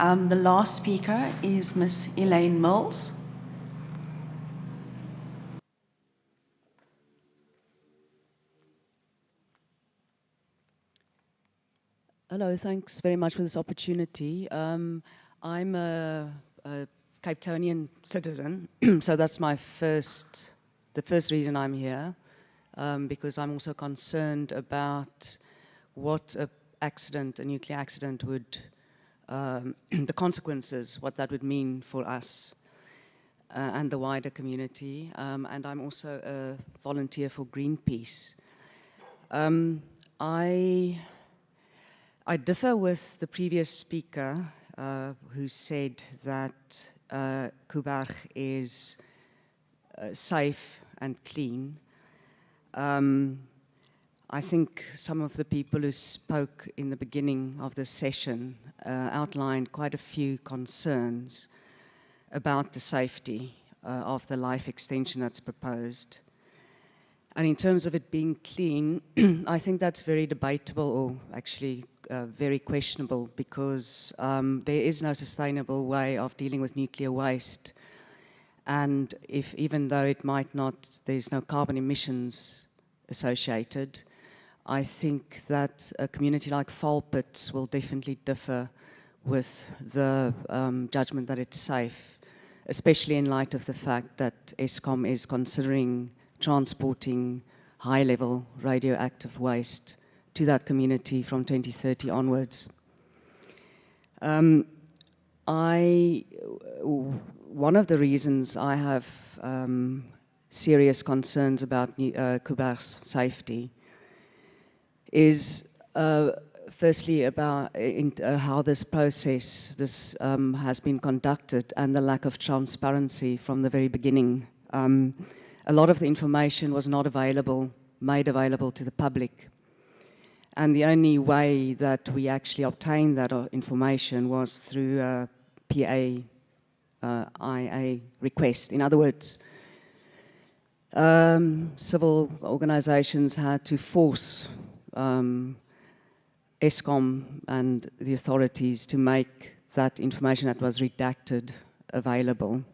The last speaker is Miss Elaine Mills. Hello, thanks very much for this opportunity. I'm a Cape Townian citizen, so that's the first reason I'm here, because I'm also concerned about what a nuclear accident would, the consequences, what that would mean for us and the wider community. And I'm also a volunteer for Greenpeace. I differ with the previous speaker who said that Koeberg is safe and clean. I think some of the people who spoke in the beginning of this session outlined quite a few concerns about the safety of the life extension that's proposed. And in terms of it being clean, I think that's very debatable, or actually very questionable, because there is no sustainable way of dealing with nuclear waste. And even though it might not, there's no carbon emissions associated, I think that a community like Volpit will definitely differ with the judgment that it's safe, especially in light of the fact that Eskom is considering transporting high-level radioactive waste to that community from 2030 onwards. One of the reasons I have serious concerns about Koeberg's safety is firstly about how this process has been conducted and the lack of transparency from the very beginning. A lot of the information was not made available to the public. And the only way that we actually obtained that information was through a PAIA request. In other words, civil organizations had to force Eskom and the authorities to make that information that was redacted available.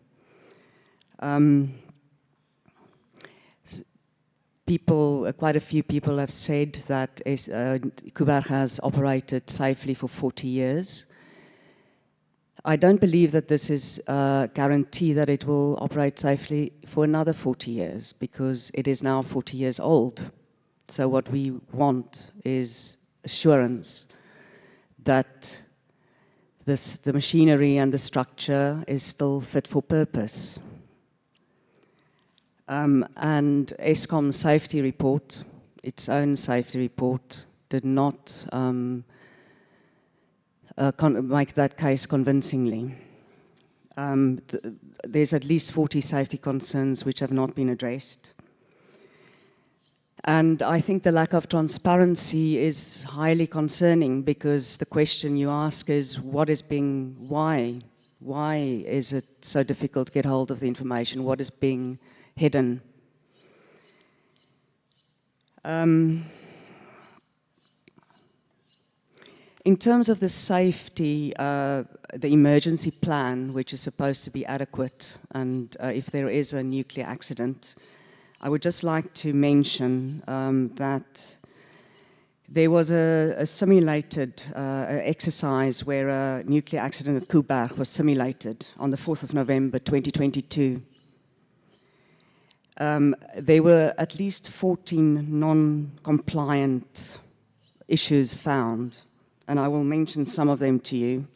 Quite a few people have said that Koeberg has operated safely for 40 years. I don't believe that this is a guarantee that it will operate safely for another 40 years, because it is now 40 years old. So what we want is assurance that the machinery and the structure is still fit for purpose. And Eskom's safety report, its own safety report, did not make that case convincingly. There's at least 40 safety concerns which have not been addressed. And I think the lack of transparency is highly concerning, because the question you ask is, why? Why is it so difficult to get hold of the information? What is being hidden? In terms of the safety, the emergency plan, which is supposed to be adequate, and if there is a nuclear accident, I would just like to mention that there was a simulated exercise where a nuclear accident at Koeberg was simulated on the 4th of November 2022. There were at least 14 non-compliant issues found, and I will mention some of them to you.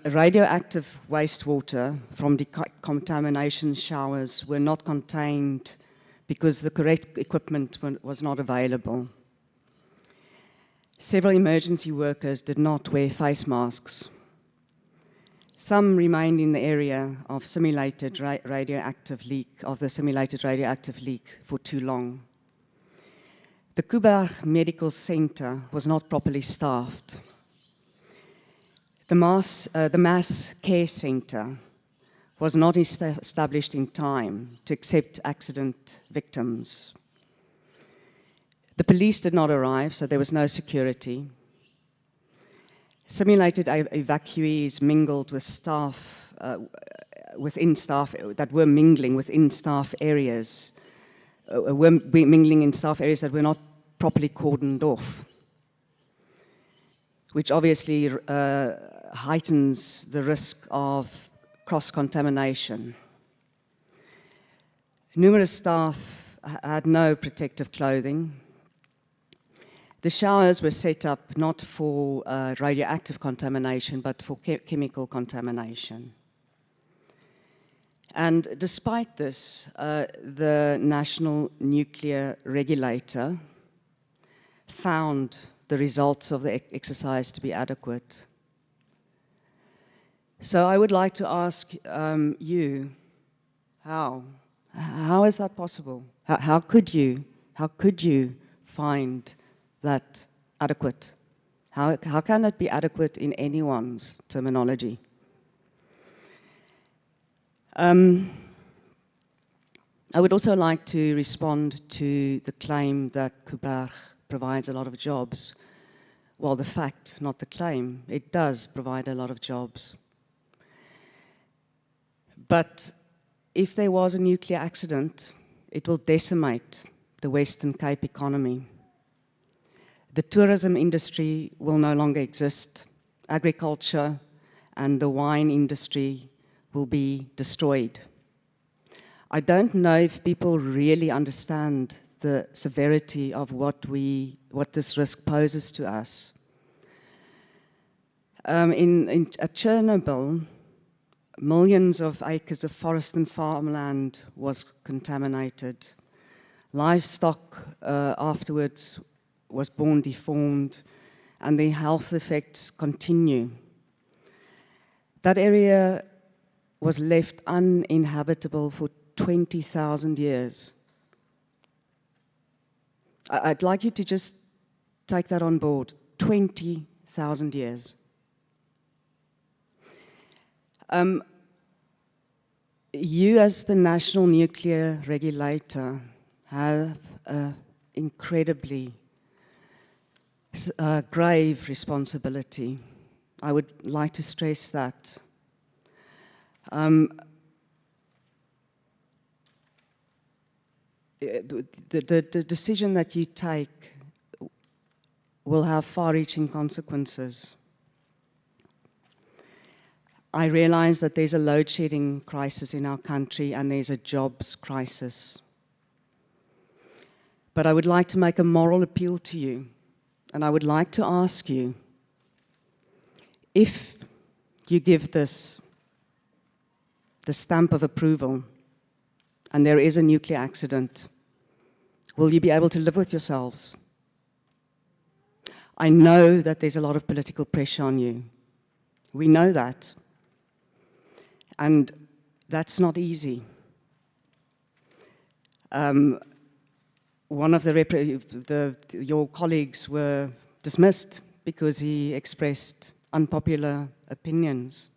Radioactive wastewater from decontamination showers were not contained because the correct equipment was not available. Several emergency workers did not wear face masks. Some remained in the area of simulated radioactive leak for too long. The Koeberg Medical Center was not properly staffed. The mass care center was not established in time to accept accident victims. The police did not arrive, so there was no security. Simulated evacuees mingled with staff, within staff, that were mingling within staff areas, were mingling in staff areas that were not properly cordoned off, which obviously heightens the risk of cross-contamination. Numerous staff had no protective clothing. The showers were set up not for radioactive contamination, but for chemical contamination. And despite this, the National Nuclear Regulator found the results of the exercise to be adequate. So I would like to ask you, how is that possible? How could you find that adequate? How can it be adequate in anyone's terminology? I would also like to respond to the claim that Koeberg provides a lot of jobs. Well, the fact, not the claim. It does provide a lot of jobs. But if there was a nuclear accident, it will decimate the Western Cape economy. The tourism industry will no longer exist. Agriculture and the wine industry will be destroyed. I don't know if people really understand the severity of what this risk poses to us. At Chernobyl, millions of acres of forest and farmland was contaminated. Livestock afterwards was born deformed, and the health effects continue. That area was left uninhabitable for 20,000 years. I'd like you to just take that on board, 20,000 years. You as the National Nuclear Regulator have an incredibly grave responsibility. I would like to stress that. The decision that you take will have far-reaching consequences. I realize that there's a load-shedding crisis in our country and there's a jobs crisis. But I would like to make a moral appeal to you, and I would like to ask you, if you give this the stamp of approval and there is a nuclear accident, will you be able to live with yourselves? I know that there's a lot of political pressure on you. We know that. And that's not easy. One of your colleagues were dismissed because he expressed unpopular opinions.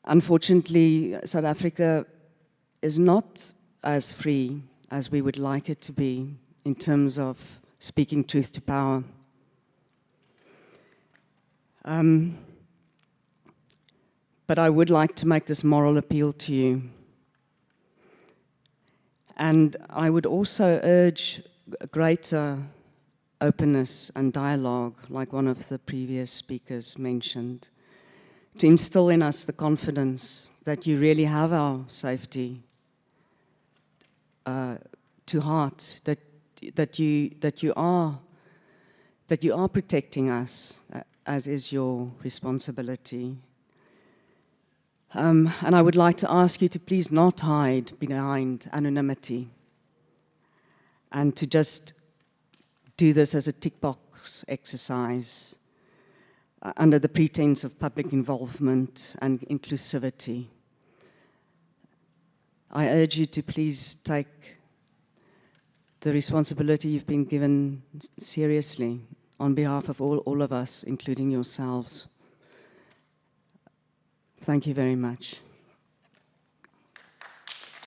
Unfortunately, South Africa is not as free as we would like it to be in terms of speaking truth to power. But I would like to make this moral appeal to you. And I would also urge greater openness and dialogue, like one of the previous speakers mentioned, to instill in us the confidence that you really have our safety to heart, that you are protecting us, as is your responsibility. And I would like to ask you to please not hide behind anonymity and to just do this as a tick box exercise under the pretense of public involvement and inclusivity. I urge you to please take the responsibility you've been given seriously on behalf of all of us, including yourselves. Thank you very much.